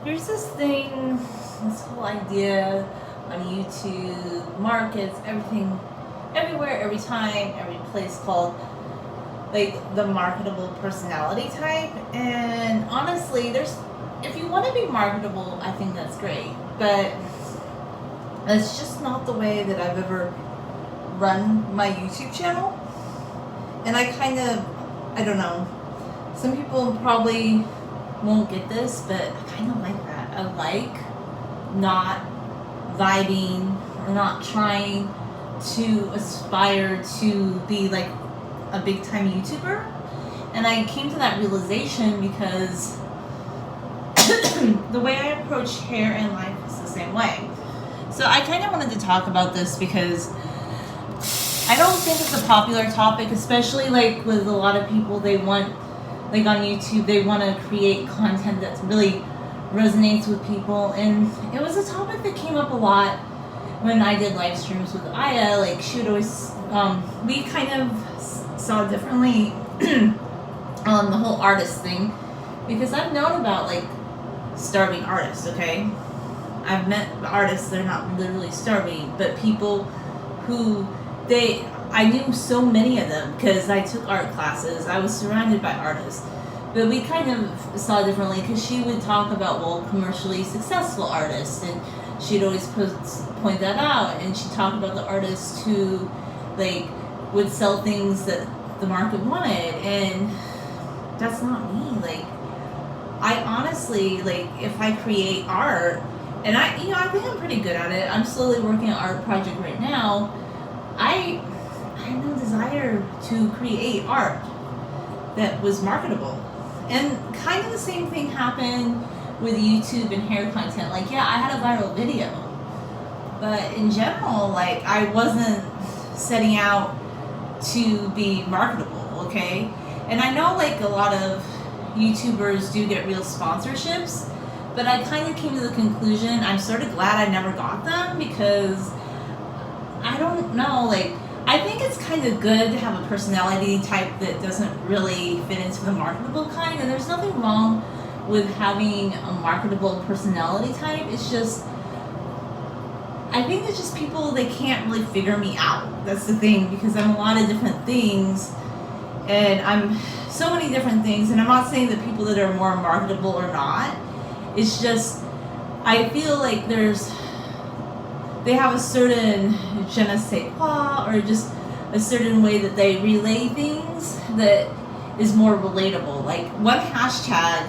There's this thing, this whole idea on YouTube, markets, everything, everywhere, every time, every place called like the marketable personality type. And honestly, if you want to be marketable, I think that's great. But that's just not the way that I've ever run my YouTube channel. And I don't know. Some people probably won't get this, but I kind of like that. I like not vibing or not trying to aspire to be like a big time YouTuber. And I came to that realization because the way I approach hair and life is the same way. So I kind of wanted to talk about this because I don't think it's a popular topic, especially like with a lot of people. They want, like on YouTube, they want to create content that really resonates with people. And it was a topic that came up a lot when I did live streams with Aya. Like she would always, we kind of saw differently on the whole artist thing, because I've known about like starving artists, okay? I've met artists that are not literally starving, but people who I knew so many of them because I took art classes. I was surrounded by artists. But we kind of saw differently because she would talk about, well, commercially successful artists, and she'd always point that out. And she'd talk about the artists who, like, would sell things that the market wanted. And that's not me. Like, I honestly, like, if I create art, and I think I'm pretty good at it. I'm slowly working on an art project right now. I had no desire to create art that was marketable. And kind of the same thing happened with YouTube and hair content. Like, yeah, I had a viral video, but in general, like, I wasn't setting out to be marketable, okay? And I know, like, a lot of YouTubers do get real sponsorships, but I kind of came to the conclusion, I'm sort of glad I never got them, because I don't know, like, I think it's kind of good to have a personality type that doesn't really fit into the marketable kind, and there's nothing wrong with having a marketable personality type. It's just, I think it's just people, they can't really figure me out. That's the thing, because I'm a lot of different things, and I'm so many different things, and I'm not saying that people that are more marketable or not. It's just, I feel like they have a certain je ne sais quoi, or just a certain way that they relay things that is more relatable. Like, one hashtag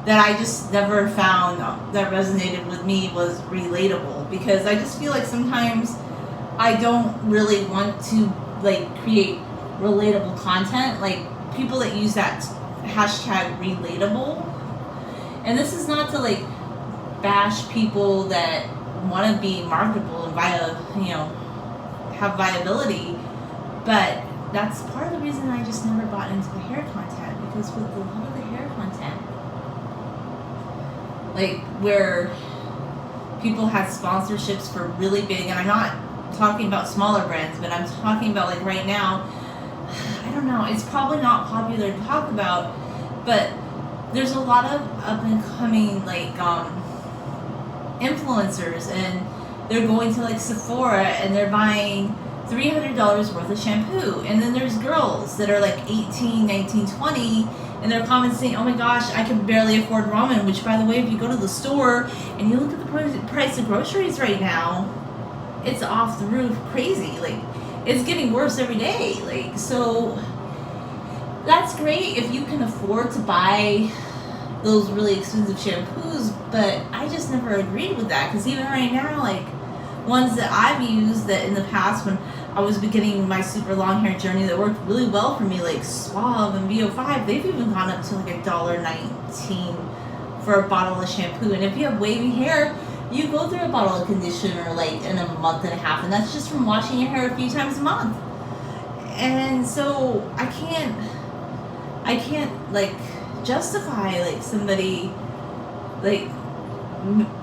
that I just never found that resonated with me was relatable, because I just feel like sometimes I don't really want to, like, create relatable content. Like, people that use that hashtag relatable, and this is not to, like, bash people that want to be marketable and have viability, but that's part of the reason I just never bought into the hair content, because with a lot of the hair content, like, where people had sponsorships for really big, and I'm not talking about smaller brands, but I'm talking about, like, right now, I don't know, it's probably not popular to talk about, but there's a lot of up and coming, like, influencers, and they're going to, like, Sephora, and they're buying $300 worth of shampoo. And then there's girls that are like 18, 19, 20, and they're commenting saying, oh my gosh, I can barely afford ramen, which, by the way, if you go to the store and you look at the price of groceries right now, it's off the roof crazy. Like, it's getting worse every day. Like, so that's great if you can afford to buy those really expensive shampoos, but I just never agreed with that, because even right now, like, ones that I've used that in the past when I was beginning my super long hair journey that worked really well for me, like Suave and VO5, they've even gone up to like $1.19 for a bottle of shampoo. And if you have wavy hair, you go through a bottle of conditioner like in a month and a half, and that's just from washing your hair a few times a month. And so I can't like justify like somebody, like,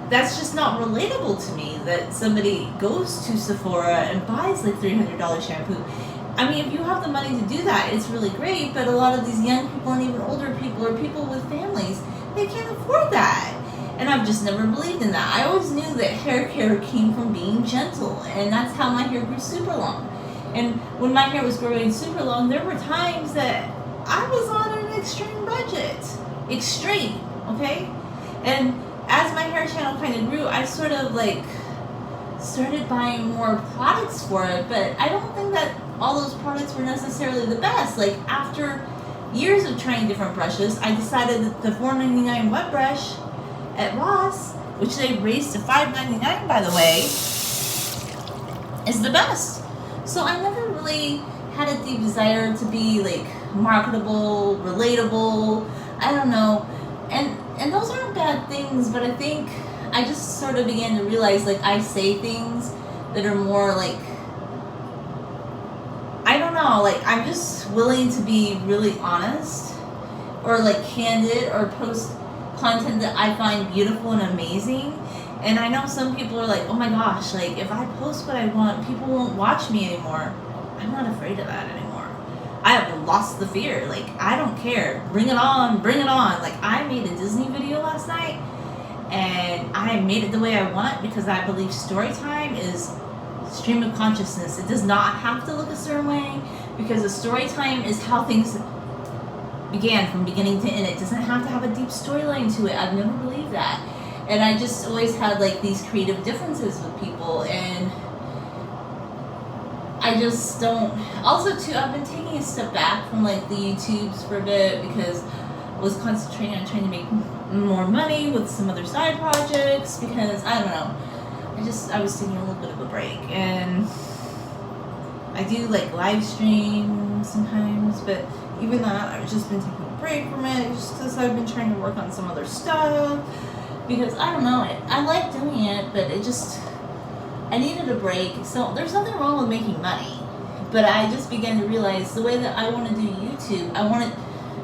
that's just not relatable to me, that somebody goes to Sephora and buys like $300 shampoo. I mean, if you have the money to do that, it's really great, but a lot of these young people and even older people or people with families, they can't afford that. And I've just never believed in that. I always knew that hair care came from being gentle, and that's how my hair grew super long. And when my hair was growing super long, there were times that I was on an extreme budget. Extreme, okay? And as my hair channel kind of grew, I sort of like started buying more products for it, but I don't think that all those products were necessarily the best. Like after years of trying different brushes, I decided that the $4.99 wet brush at Ross, which they raised to $5.99 by the way, is the best. So I never really had a deep desire to be like marketable, relatable, I don't know. And those aren't bad things, but I think I just sort of began to realize like I say things that are more like, I don't know, like I'm just willing to be really honest or like candid or post content that I find beautiful and amazing. And I know some people are like, oh my gosh, like if I post what I want, people won't watch me anymore. I'm not afraid of that anymore. I have lost the fear. Like I don't care. Bring it on, bring it on. Like I made a Disney video last night and I made it the way I want because I believe story time is stream of consciousness. It does not have to look a certain way because a story time is how things began from beginning to end. It doesn't have to have a deep storyline to it. I've never believed that. And I just always had like these creative differences with people, and I just don't. Also too, I've been taking a step back from like the YouTubes for a bit because I was concentrating on trying to make more money with some other side projects because I don't know. I was taking a little bit of a break, and I do like live stream sometimes, but even that I've just been taking a break from it just because I've been trying to work on some other stuff because I don't know, I like doing it, but I needed a break. So there's nothing wrong with making money, but I just began to realize the way that I want to do YouTube, I want it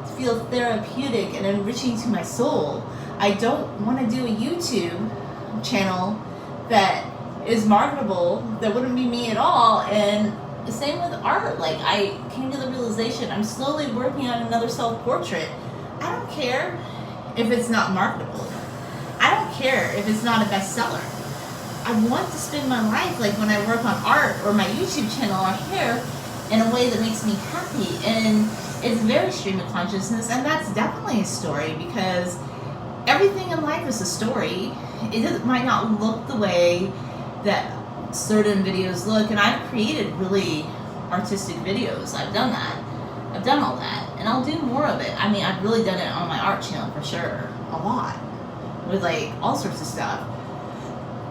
to feel therapeutic and enriching to my soul. I don't want to do a YouTube channel that is marketable, that wouldn't be me at all. And the same with art. Like I came to the realization I'm slowly working on another self-portrait. I don't care if it's not marketable. I don't care if it's not a bestseller. I want to spend my life like when I work on art or my YouTube channel or hair in a way that makes me happy. And it's very stream of consciousness, and that's definitely a story because everything in life is a story. It might not look the way that certain videos look, and I've created really artistic videos. I've done that. I've done all that, and I'll do more of it. I mean, I've really done it on my art channel for sure, a lot, with like all sorts of stuff.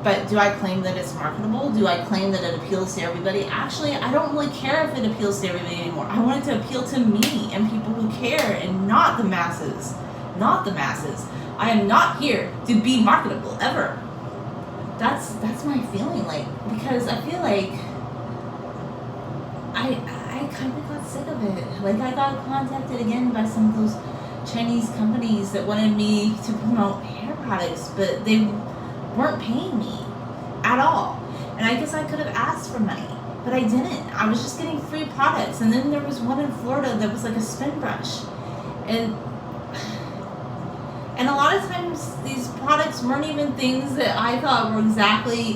But do I claim that it's marketable? Do I claim that it appeals to everybody? Actually, I don't really care if it appeals to everybody anymore. I want it to appeal to me and people who care, and not the masses. Not the masses. I am not here to be marketable ever. That's my feeling, like, because I feel like I kind of got sick of it. Like I got contacted again by some of those Chinese companies that wanted me to promote hair products, but they weren't paying me at all. And I guess I could have asked for money, but I didn't. I was just getting free products. And then there was one in Florida that was like a spin brush, and a lot of times these products weren't even things that I thought were exactly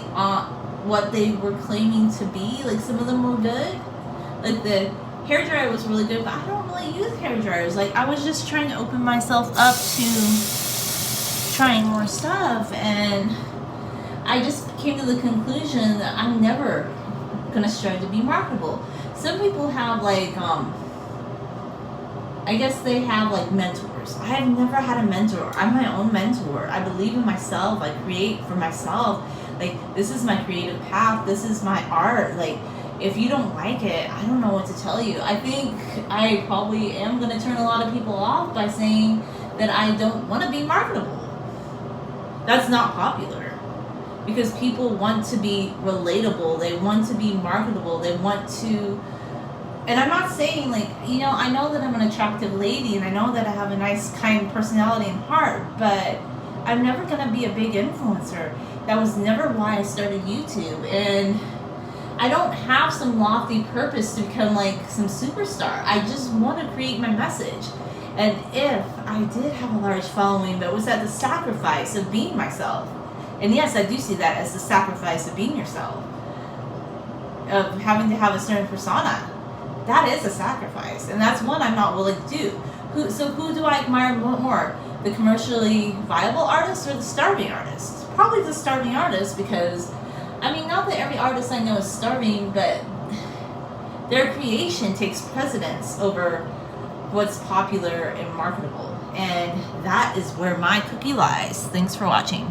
what they were claiming to be. Like some of them were good. Like the hairdryer was really good, but I don't really use hairdryers. Like I was just trying to open myself up to trying more stuff, and I just came to the conclusion that I'm never gonna strive to be marketable. Some people have like I guess they have like mentors. I have never had a mentor. I'm my own mentor. I believe in myself. I create for myself. Like this is my creative path. This is my art. Like if you don't like it, I don't know what to tell you. I think I probably am going to turn a lot of people off by saying that I don't want to be marketable. That's not popular because people want to be relatable. They want to be marketable. They want to. And I'm not saying like, you know, I know that I'm an attractive lady and I know that I have a nice, kind personality and heart, but I'm never going to be a big influencer. That was never why I started YouTube. And I don't have some lofty purpose to become like some superstar. I just want to create my message. And if I did have a large following, but it was at the sacrifice of being myself. And yes, I do see that as the sacrifice of being yourself, of having to have a certain persona. That is a sacrifice, and that's one I'm not willing to do. Who do I admire more? The commercially viable artist or the starving artist? Probably the starving artist, because, I mean, not that every artist I know is starving, but their creation takes precedence over what's popular and marketable. And that is where my cookie lies. Thanks for watching.